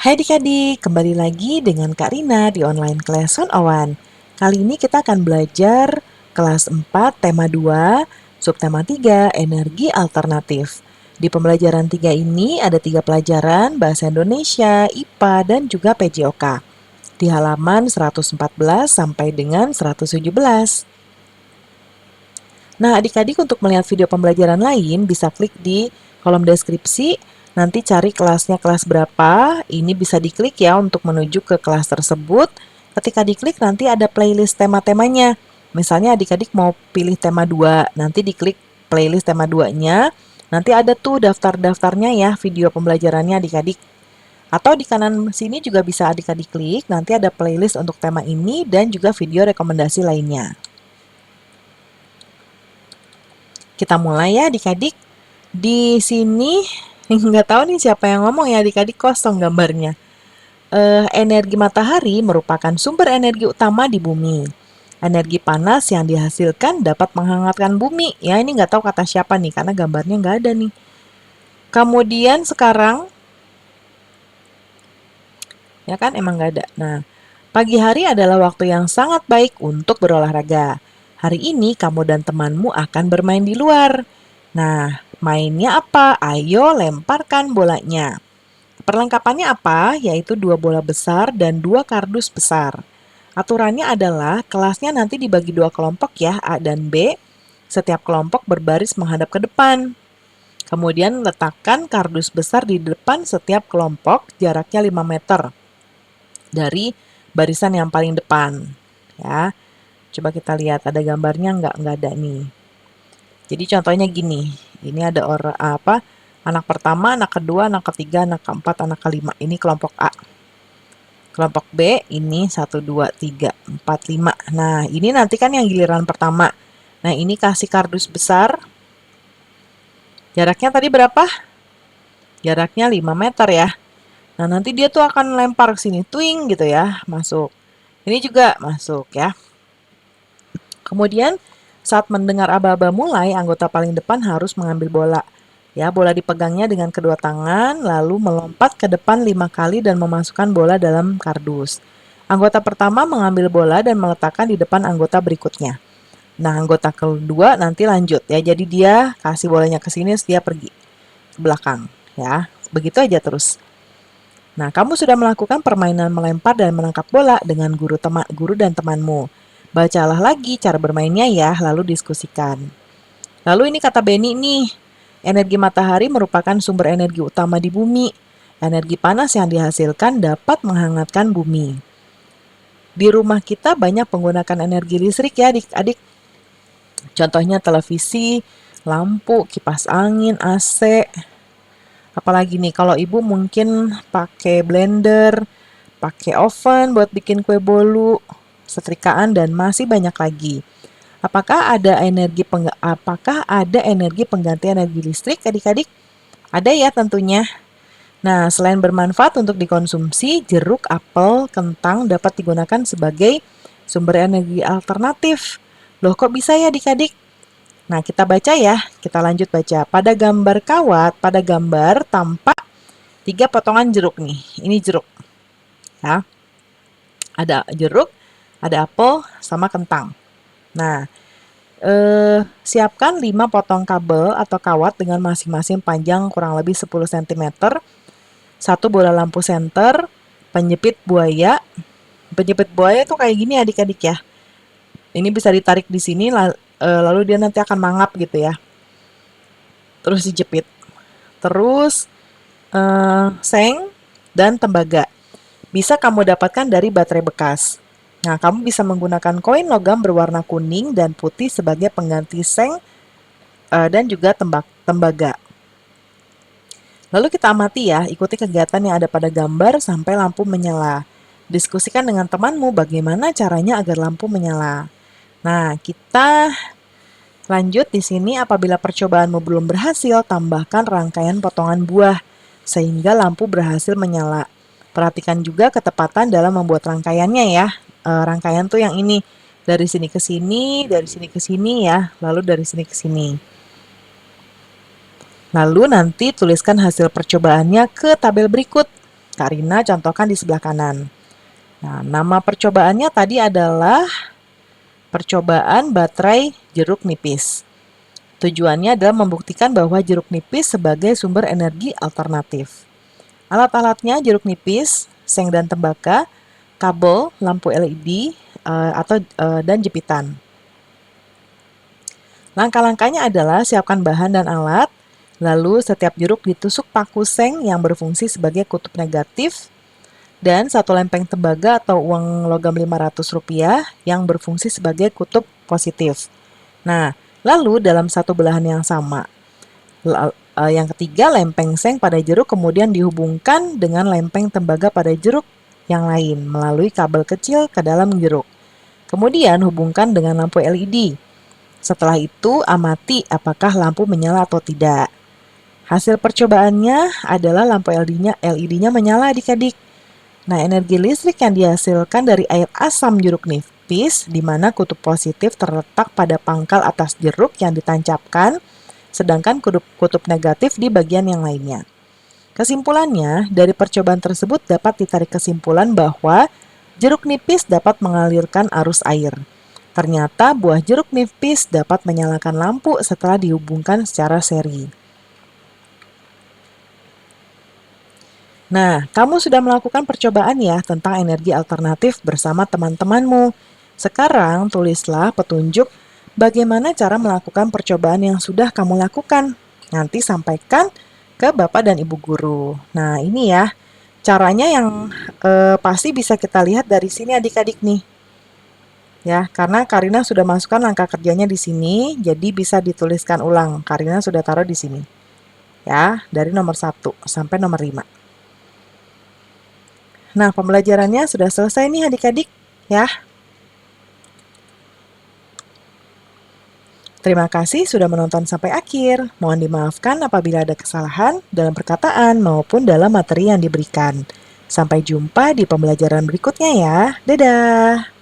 Hai adik-adik, kembali lagi dengan Kak Rina di online class 101. Kali ini kita akan belajar kelas 4, tema 2, subtema 3, energi alternatif. Di pembelajaran 3 ini ada 3 pelajaran, bahasa Indonesia, IPA, dan juga PJOK. Di halaman 114 sampai dengan 117. Nah, adik-adik untuk melihat video pembelajaran lain bisa klik di kolom deskripsi, nanti cari kelasnya kelas berapa, ini bisa diklik ya untuk menuju ke kelas tersebut. Ketika diklik nanti ada playlist tema-temanya. Misalnya adik-adik mau pilih tema 2, nanti diklik playlist tema 2-nya, nanti ada tuh daftar-daftarnya ya video pembelajarannya adik-adik. Atau di kanan sini juga bisa adik-adik klik, nanti ada playlist untuk tema ini dan juga video rekomendasi lainnya. Kita mulai ya adik-adik. Di sini nggak tahu nih siapa yang ngomong ya adik-adik, kosong gambarnya. Energi matahari merupakan sumber energi utama di bumi. Energi panas yang dihasilkan dapat menghangatkan bumi. Ya ini nggak tahu kata siapa nih karena gambarnya nggak ada nih. Kemudian sekarang, ya kan emang nggak ada. Nah, pagi hari adalah waktu yang sangat baik untuk berolahraga. Hari ini kamu dan temanmu akan bermain di luar. Nah, mainnya apa? Ayo lemparkan bolanya. Perlengkapannya apa? Yaitu 2 bola besar dan 2 kardus besar. Aturannya adalah kelasnya nanti dibagi 2 kelompok ya, A dan B. Setiap kelompok berbaris menghadap ke depan. Kemudian letakkan kardus besar di depan setiap kelompok, jaraknya 5 meter dari barisan yang paling depan. Ya, coba kita lihat ada gambarnya nggak ada nih. Jadi contohnya gini, ini ada anak pertama, anak kedua, anak ketiga, anak keempat, anak kelima. Ini kelompok A. Kelompok B ini 1, 2, 3, 4, 5. Nah, ini nanti kan yang giliran pertama. Nah, ini kasih kardus besar. Jaraknya tadi berapa? Jaraknya 5 meter ya. Nah, nanti dia tuh akan lempar ke sini, twing gitu ya, masuk. Ini juga masuk ya. Kemudian saat mendengar aba-aba mulai, anggota paling depan harus mengambil bola. Ya, bola dipegangnya dengan kedua tangan, lalu melompat ke depan 5 kali dan memasukkan bola dalam kardus. Anggota pertama mengambil bola dan meletakkan di depan anggota berikutnya. Nah, anggota kedua nanti lanjut ya. Jadi dia kasih bolanya ke sini, dia pergi ke belakang ya. Begitu aja terus. Nah, kamu sudah melakukan permainan melempar dan menangkap bola dengan guru dan temanmu. Bacalah lagi cara bermainnya ya, lalu diskusikan. Lalu ini kata Benny nih, energi matahari merupakan sumber energi utama di bumi. Energi panas yang dihasilkan dapat menghangatkan bumi. Di rumah kita banyak menggunakan energi listrik ya adik-adik. Contohnya televisi, lampu, kipas angin, AC. Apalagi nih kalau ibu mungkin pakai blender, pakai oven buat bikin kue bolu, setrikaan dan masih banyak lagi. Apakah ada energi pengganti energi listrik adik-adik? Ada ya tentunya. Nah, selain bermanfaat untuk dikonsumsi, jeruk, apel, kentang dapat digunakan sebagai sumber energi alternatif. Loh kok bisa ya adik-adik? Nah, kita baca ya. Kita lanjut baca. Pada gambar tampak 3 potongan jeruk nih. Ini jeruk. Ya. Ada jeruk, ada apel, sama kentang. Nah, siapkan 5 potong kabel atau kawat dengan masing-masing panjang kurang lebih 10 cm, 1 bola lampu senter, penjepit buaya. Penjepit buaya itu kayak gini adik-adik ya. Ini bisa ditarik di sini lalu dia nanti akan mangap gitu ya. Terus dijepit. Terus seng dan tembaga. Bisa kamu dapatkan dari baterai bekas. Nah, kamu bisa menggunakan koin logam berwarna kuning dan putih sebagai pengganti seng dan juga tembaga. Lalu kita amati ya, ikuti kegiatan yang ada pada gambar sampai lampu menyala. Diskusikan dengan temanmu bagaimana caranya agar lampu menyala. Nah, kita lanjut di sini. Apabila percobaanmu belum berhasil, tambahkan rangkaian potongan buah sehingga lampu berhasil menyala. Perhatikan juga ketepatan dalam membuat rangkaiannya ya. Rangkaian tuh yang ini, dari sini ke sini, dari sini ke sini ya, lalu dari sini ke sini. Lalu nanti tuliskan hasil percobaannya ke tabel berikut. Kak Rina contohkan di sebelah kanan. Nah, nama percobaannya tadi adalah percobaan baterai jeruk nipis. Tujuannya adalah membuktikan bahwa jeruk nipis sebagai sumber energi alternatif. Alat-alatnya jeruk nipis, seng dan tembaga, kabel, lampu LED, dan jepitan. Langkah-langkahnya adalah siapkan bahan dan alat, lalu setiap jeruk ditusuk paku seng yang berfungsi sebagai kutub negatif, dan satu lempeng tembaga atau uang logam Rp500 yang berfungsi sebagai kutub positif. Nah, lalu dalam satu belahan yang sama, yang ketiga lempeng seng pada jeruk kemudian dihubungkan dengan lempeng tembaga pada jeruk yang lain melalui kabel kecil ke dalam jeruk. Kemudian hubungkan dengan lampu LED. Setelah itu, amati apakah lampu menyala atau tidak. Hasil percobaannya adalah lampu LED-nya menyala adik-adik. Nah, energi listrik yang dihasilkan dari air asam jeruk nipis, di mana kutub positif terletak pada pangkal atas jeruk yang ditancapkan, sedangkan kutub negatif di bagian yang lainnya. Kesimpulannya, dari percobaan tersebut dapat ditarik kesimpulan bahwa jeruk nipis dapat mengalirkan arus air. Ternyata buah jeruk nipis dapat menyalakan lampu setelah dihubungkan secara seri. Nah, kamu sudah melakukan percobaan ya tentang energi alternatif bersama teman-temanmu. Sekarang tulislah petunjuk bagaimana cara melakukan percobaan yang sudah kamu lakukan. Nanti sampaikan ke Bapak dan Ibu guru. Nah, ini ya caranya yang pasti bisa kita lihat dari sini adik-adik nih. Ya, karena Karina sudah masukkan langkah kerjanya di sini, jadi bisa dituliskan ulang. Karina sudah taruh di sini. Ya, dari nomor 1 sampai nomor 5. Nah, pembelajarannya sudah selesai nih adik-adik, ya. Terima kasih sudah menonton sampai akhir. Mohon dimaafkan apabila ada kesalahan dalam perkataan maupun dalam materi yang diberikan. Sampai jumpa di pembelajaran berikutnya ya. Dadah!